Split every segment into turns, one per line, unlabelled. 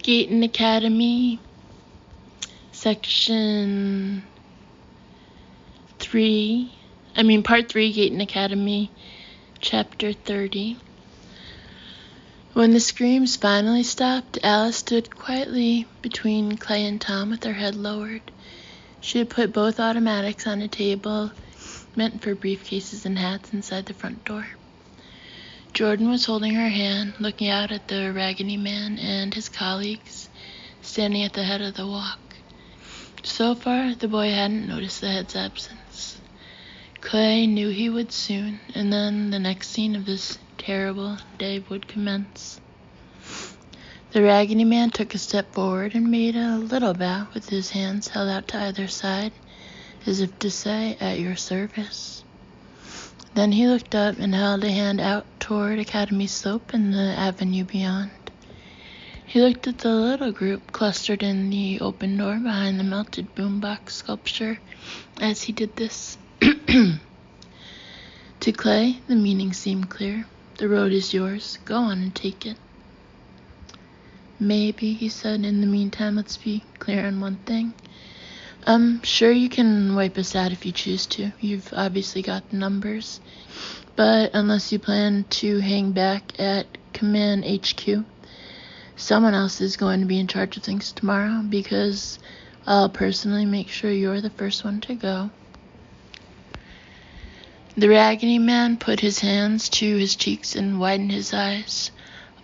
GAITEN Academy, Section 3, Part 3, GAITEN Academy, Chapter 30. When the screams finally stopped, Alice stood quietly between Clay and Tom with her head lowered. She had put both automatics on a table meant for briefcases and hats inside the front door. Jordan was holding her hand, looking out at the Raggedy Man and his colleagues standing at the head of the walk. So far, the boy hadn't noticed the head's absence. Clay knew he would soon, and then the next scene of this terrible day would commence. The Raggedy Man took a step forward and made a little bow with his hands held out to either side, as if to say, "At your service." Then he looked up and held a hand out toward Academy Slope and the avenue beyond. He looked at the little group clustered in the open door behind the melted boombox sculpture as he did this. To Clay, the meaning seemed clear. "The road is yours. Go on and take it." "Maybe," he said, "in the meantime, let's be clear on one thing. Sure you can wipe us out if you choose to. You've obviously got the numbers. But unless you plan to hang back at Command HQ, someone else is going to be in charge of things tomorrow, because I'll personally make sure you're the first one to go." The Raggedy Man put his hands to his cheeks and widened his eyes.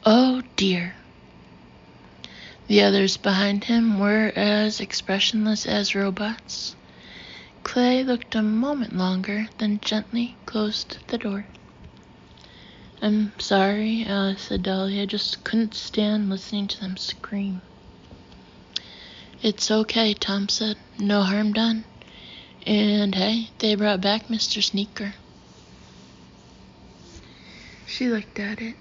Oh dear. The others behind him were as expressionless as robots. Clay looked a moment longer, then gently closed the door. "I'm sorry," Alice said dully. "I just couldn't stand listening to them scream." "It's okay," Tom said. "No harm done. And hey, they brought back Mr. Sneaker." She looked at it.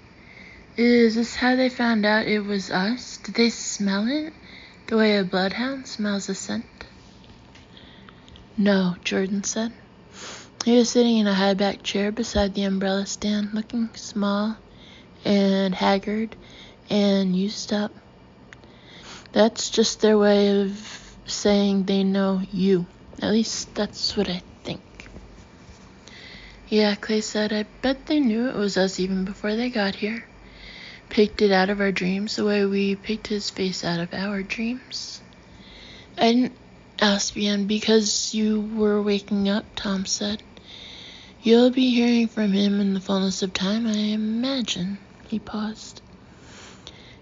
"Is this how they found out it was us? Did they smell it? The way a bloodhound smells a scent?" "No," Jordan said. He was sitting in a high-backed chair beside the umbrella stand, looking small and haggard and used up. "That's just their way of saying they know you. At least that's what I think." "Yeah," Clay said. "I bet they knew it was us even before they got here. Picked it out of our dreams the way we picked his face out of our dreams." "I didn't," Alice began. "Because you were waking up," Tom said. "You'll be hearing from him in the fullness of time, I imagine." He paused.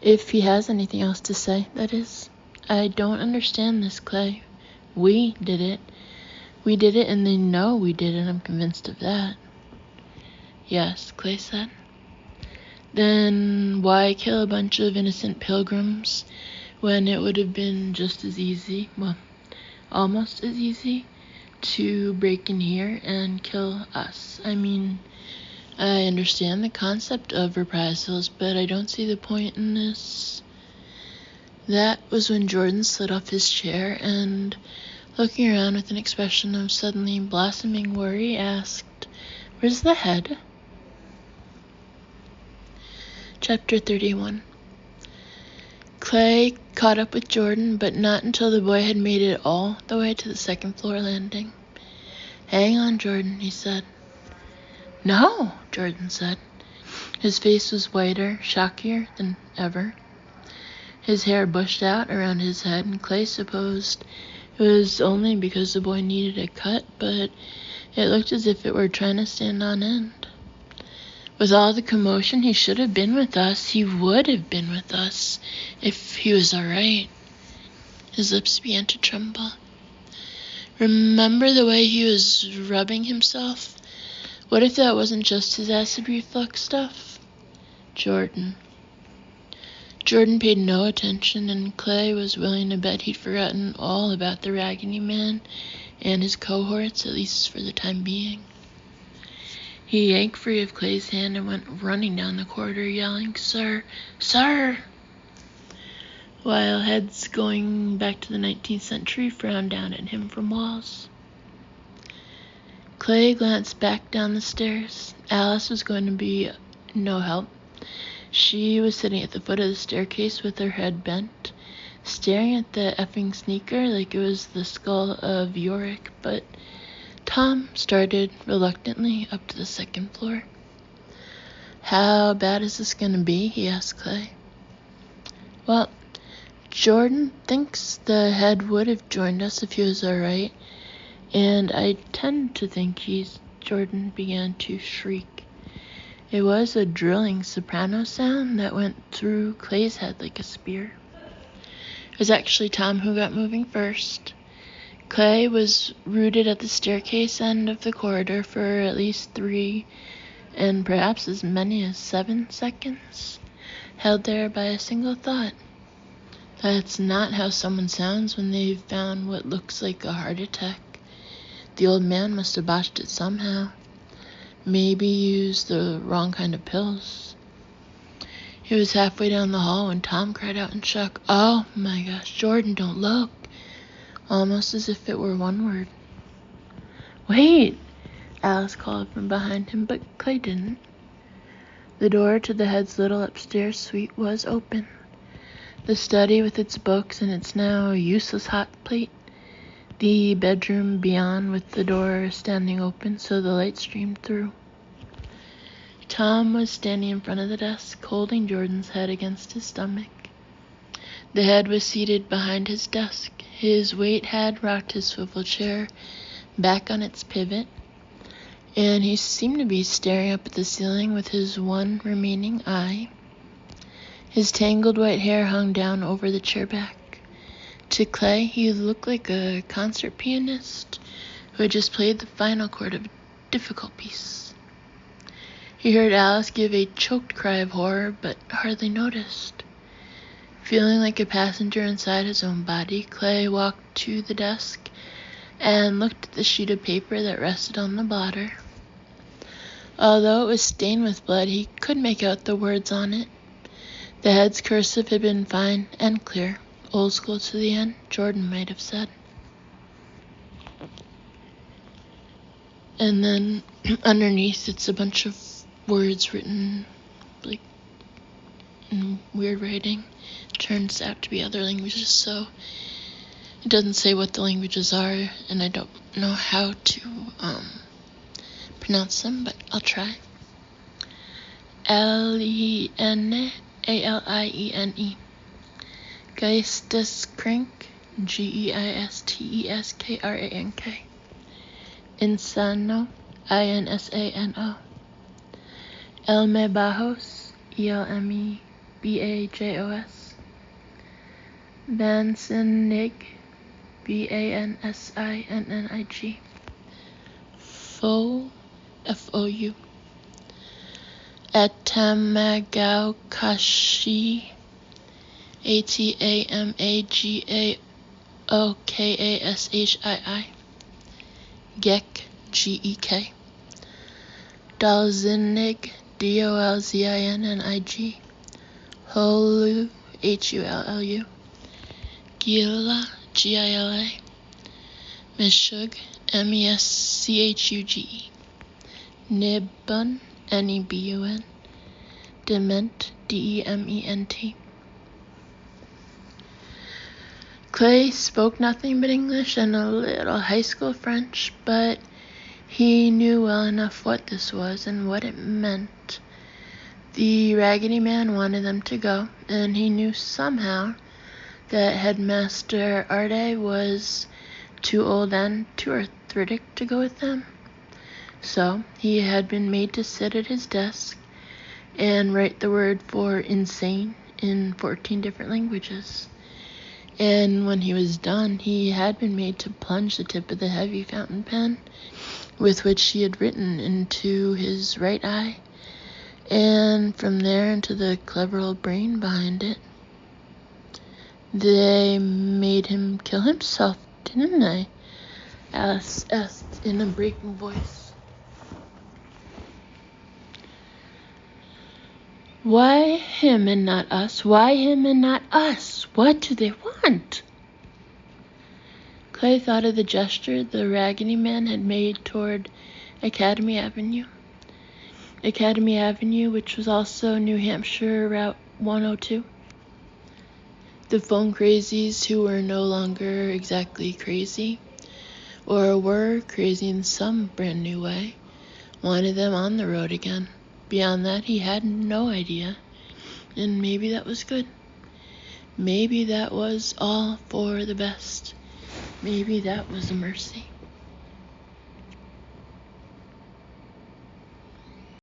"If he has anything else to say, that is. I don't understand this, Clay. We did it. We did it, and they know we did it. I'm convinced of that." "Yes," Clay said. "Then why kill a bunch of innocent pilgrims when it would have been just as easy, well, almost as easy, to break in here and kill us? I understand the concept of reprisals, but I don't see the point in this." That was when Jordan slid off his chair and, looking around with an expression of suddenly blossoming worry, asked, "Where's the head?" Chapter 31. Clay caught up with Jordan, but not until the boy had made it all the way to the second-floor landing. "Hang on, Jordan," he said. "No," Jordan said. His face was whiter, shockier than ever. His hair bushed out around his head, and Clay supposed it was only because the boy needed a cut, but it looked as if it were trying to stand on end. "With all the commotion, he should have been with us. He would have been with us if he was all right." His lips began to tremble. "Remember the way he was rubbing himself? What if that wasn't just his acid reflux stuff?" Jordan paid no attention, and Clay was willing to bet he'd forgotten all about the Raggedy Man and his cohorts, at least for the time being. He yanked free of Clay's hand and went running down the corridor, yelling, "Sir! Sir!" while heads going back to the 19th century frowned down at him from walls. Clay glanced back down the stairs. Alice was going to be no help. She was sitting at the foot of the staircase with her head bent, staring at the effing sneaker like it was the skull of Yorick, but Tom started reluctantly up to the second floor. "How bad is this gonna be?" he asked Clay. "Well, Jordan thinks the head would have joined us if he was alright, and I tend to think he's..." Jordan began to shriek. It was a drilling soprano sound that went through Clay's head like a spear. It was actually Tom who got moving first. Clay was rooted at the staircase end of the corridor for at least 3 and perhaps as many as 7 seconds, held there by a single thought. That's not how someone sounds when they've found what looks like a heart attack. The old man must have botched it somehow. Maybe used the wrong kind of pills. He was halfway down the hall when Tom cried out in shock, "Oh my gosh, Jordan, don't look!" Almost as if it were one word. "Wait!" Alice called from behind him, but Clay didn't. The door to the head's little upstairs suite was open. The study with its books and its now useless hot plate. The bedroom beyond with the door standing open so the light streamed through. Tom was standing in front of the desk, holding Jordan's head against his stomach. The head was seated behind his desk. His weight had rocked his swivel chair back on its pivot, and he seemed to be staring up at the ceiling with his one remaining eye. His tangled white hair hung down over the chair back. To Clay, he looked like a concert pianist who had just played the final chord of a difficult piece. He heard Alice give a choked cry of horror, but hardly noticed. Feeling like a passenger inside his own body, Clay walked to the desk and looked at the sheet of paper that rested on the blotter. Although it was stained with blood, he could make out the words on it. The head's cursive had been fine and clear. Old school to the end, Jordan might have said. And then underneath, it's a bunch of words written like in weird writing. Turns out to be other languages, so it doesn't say what the languages are, and I don't know how to pronounce them, but I'll try. Liene, Aliene. Geisteskrank, Geisteskrank. Insano, Insano. Elmebajos, Elmebajos. Bansinnig, Bansinnig. Fou, Fou. Atamagaukashi, Atamagaokashi. Gek, Gek. Dolzinnig, Dolzinnig. Holu, Hullu. Gila, Gila. Meshug, Meschug. Nibun, Nebun. Dement, Dement. Clay spoke nothing but English and a little high school French, but he knew well enough what this was and what it meant. The Raggedy Man wanted them to go, and he knew somehow that Headmaster Arde was too old and too arthritic to go with them. So he had been made to sit at his desk and write the word for insane in 14 different languages. And when he was done, he had been made to plunge the tip of the heavy fountain pen with which he had written into his right eye, and from there into the clever old brain behind it. They made him kill himself, didn't they? Alice asked in a breaking voice. Why him and not us? Why him and not us? What do they want? Clay thought of the gesture the Raggedy Man had made toward Academy Avenue. Academy Avenue, which was also New Hampshire Route 102. The phone crazies who were no longer exactly crazy, or were crazy in some brand new way, wanted them on the road again. Beyond that, he had no idea, and maybe that was good. Maybe that was all for the best. Maybe that was a mercy.